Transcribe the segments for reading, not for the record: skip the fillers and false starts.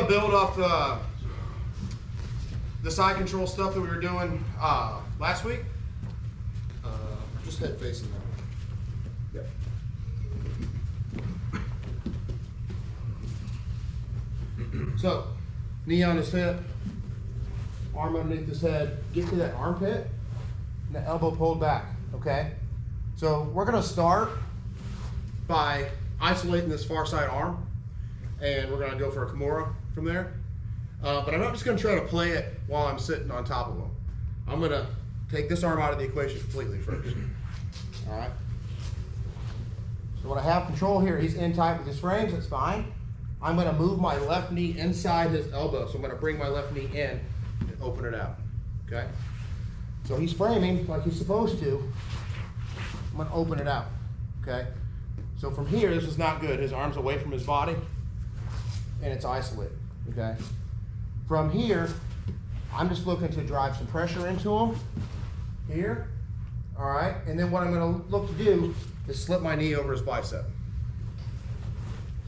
to build off the side control stuff that we were doing last week. Just head facing that way. Yep. So, knee on his hip, arm underneath his head, get to that armpit, and the elbow pulled back, okay? So we're gonna start by isolating this far side arm, and we're gonna go for a Kimura from there. But I'm not just gonna try to play it while I'm sitting on top of him. I'm gonna take this arm out of the equation completely first. All right? So when I have control here, he's in tight with his frames, that's fine. I'm gonna move my left knee inside his elbow. So I'm gonna bring my left knee in and open it out, okay? So he's framing like he's supposed to. I'm gonna open it out, okay? So from here, this is not good. His arm's away from his body and it's isolated, okay? From here, I'm just looking to drive some pressure into him here, all right? And then what I'm gonna look to do is slip my knee over his bicep.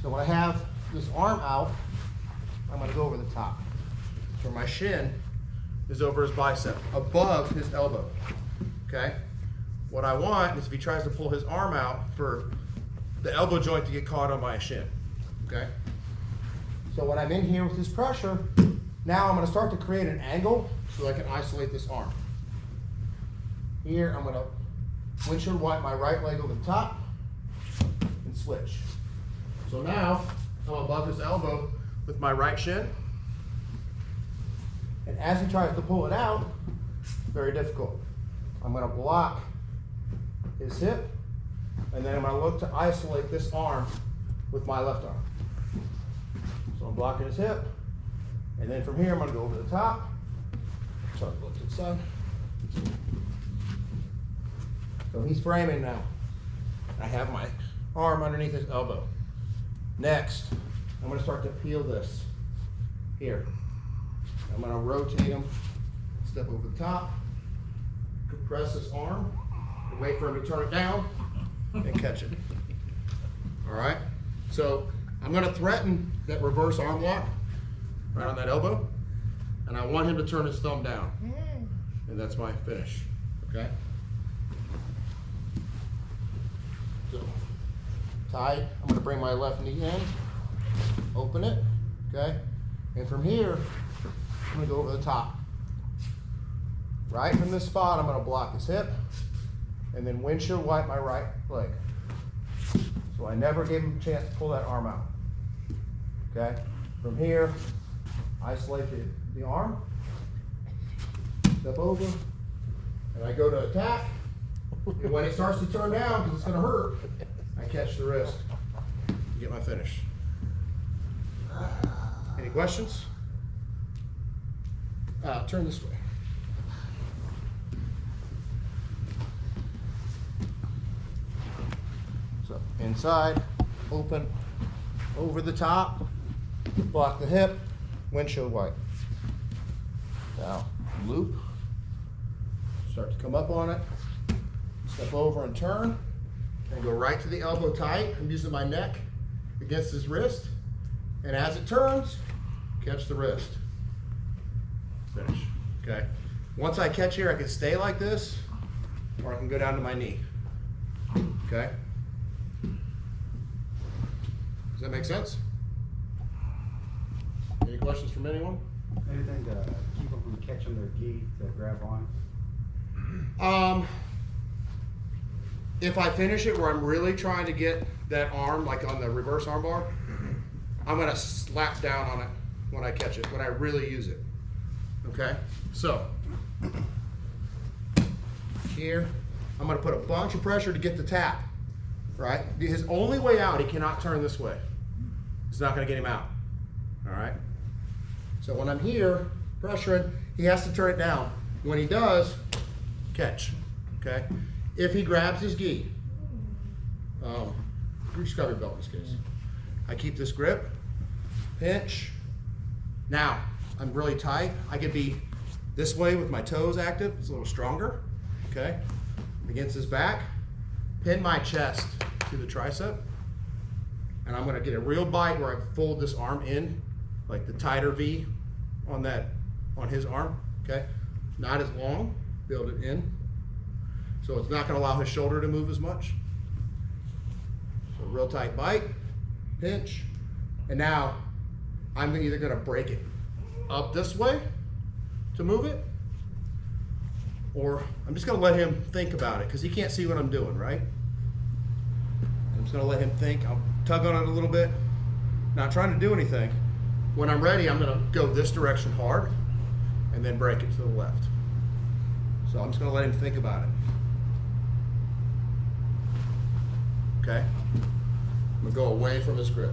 So when I have this arm out, I'm gonna go over the top. So my shin is over his bicep, above his elbow, okay? What I want is if he tries to pull his arm out for the elbow joint to get caught on my shin, okay? So when I'm in here with this pressure, now I'm gonna start to create an angle so I can isolate this arm. Here, I'm gonna windshield wipe my right leg over the top and switch. So now, I'm above his elbow with my right shin. And as he tries to pull it out, very difficult. I'm gonna block his hip, and then I'm gonna look to isolate this arm with my left arm. So I'm blocking his hip, and then from here I'm gonna go over the top. Sorry, look to the side. So he's framing now. I have my arm underneath his elbow. Next, I'm gonna start to peel this here. I'm gonna rotate him, step over the top, compress this arm, and wait for him to turn it down and catch it. All right? So I'm gonna threaten that reverse arm lock right on that elbow, and I want him to turn his thumb down. And that's my finish, okay? So, tight, I'm gonna bring my left knee in, open it, okay? And from here, I'm gonna go over the top. Right from this spot, I'm gonna block his hip, and then windshield wipe my right leg. So I never gave him a chance to pull that arm out, okay? From here, isolate the arm, step over, and I go to attack. And when it starts to turn down, because it's gonna hurt, I catch the wrist to get my finish. Any questions? Turn this way. So inside, open, over the top, block the hip, windshield wipe. Now loop, start to come up on it, step over and turn, and go right to the elbow tight. I'm using my neck against his wrist, and as it turns, catch the wrist. Finish, okay? Once I catch here, I can stay like this, or I can go down to my knee, okay? Does that make sense? Any questions from anyone? Anything to keep them from catching their gi to grab on? If I finish it where I'm really trying to get that arm, like on the reverse arm bar, I'm gonna slap down on it when I catch it, when I really use it. Okay? So, here, I'm gonna put a bunch of pressure to get the tap, right? His only way out, he cannot turn this way. It's not gonna get him out, all right? So when I'm here, pressuring, he has to turn it down. When he does, catch, okay? If he grabs his gi, just grab your belt in this case. I keep this grip, pinch. Now, I'm really tight. I could be this way with my toes active. It's a little stronger, okay? Against his back, pin my chest to the tricep, and I'm gonna get a real bite where I fold this arm in like the tighter V on his arm, okay? Not as long, build it in. So it's not gonna allow his shoulder to move as much. So real tight bite, pinch, and now I'm either gonna break it up this way to move it, or I'm just gonna let him think about it because he can't see what I'm doing, right? I'm just gonna let him think. I'll tug on it a little bit, not trying to do anything. When I'm ready, I'm gonna go this direction hard and then break it to the left. So I'm just gonna let him think about it. Okay? I'm gonna go away from his grip.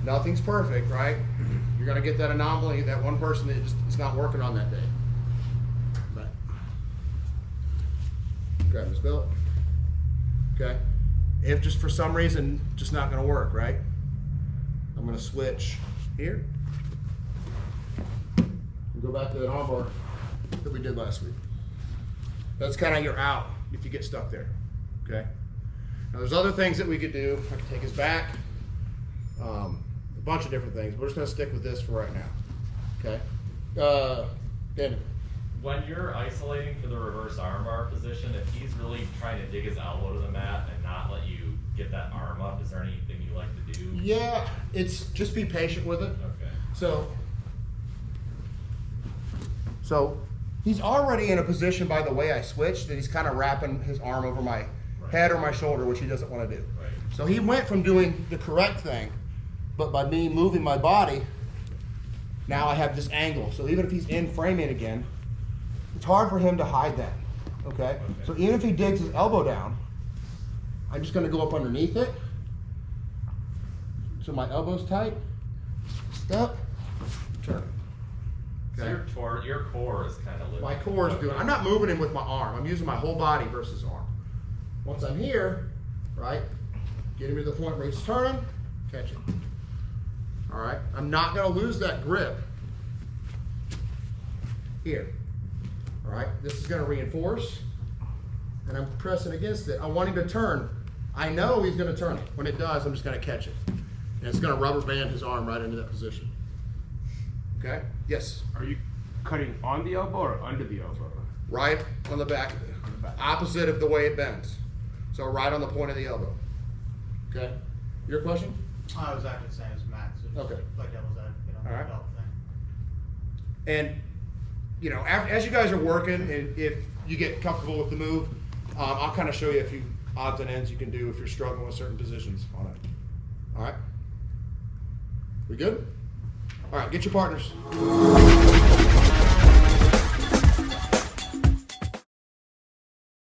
Nothing's perfect, right? You're gonna get that anomaly, that one person that just is not working on that day. But grab his belt. Okay? If just for some reason, just not gonna work, right? I'm gonna switch here. And go back to that armbar that we did last week. That's kind of your out if you get stuck there, okay? Now there's other things that we could do. I could take his back, a bunch of different things. We're just gonna stick with this for right now, okay? Daniel. When you're isolating for the reverse armbar position, if he's really trying to dig his elbow to the mat and not let you get that arm up, is there anything you like to do? Yeah, it's just be patient with it. Okay. So he's already in a position by the way I switched that he's kind of wrapping his arm over my head or my shoulder, which he doesn't want to do. Right. So he went from doing the correct thing, but by me moving my body, now I have this angle. So even if he's in framing again, it's hard for him to hide that, okay? So even if he digs his elbow down, I'm just gonna go up underneath it. So my elbow's tight, step, turn. Okay? So your core is kind of lifted. My core is doing, I'm not moving him with my arm, I'm using my whole body versus arm. Once I'm here, right, get him to the point where he's turning, catch it. All right, I'm not gonna lose that grip here. All right, this is gonna reinforce, and I'm pressing against it. I want him to turn. I know he's gonna turn it. When it does, I'm just gonna catch it. And it's gonna rubber band his arm right into that position. Okay, yes? Are you cutting on the elbow or under the elbow? Right on the back of it. Opposite of the way it bends. So right on the point of the elbow. Okay, your question? I was actually saying it's Matt, so just Okay. like devil's advocate on All the right. belt thing. And, you know, as you guys are working, and if you get comfortable with the move, I'll kind of show you a few odds and ends you can do if you're struggling with certain positions on it. All right? We good? All right, get your partners.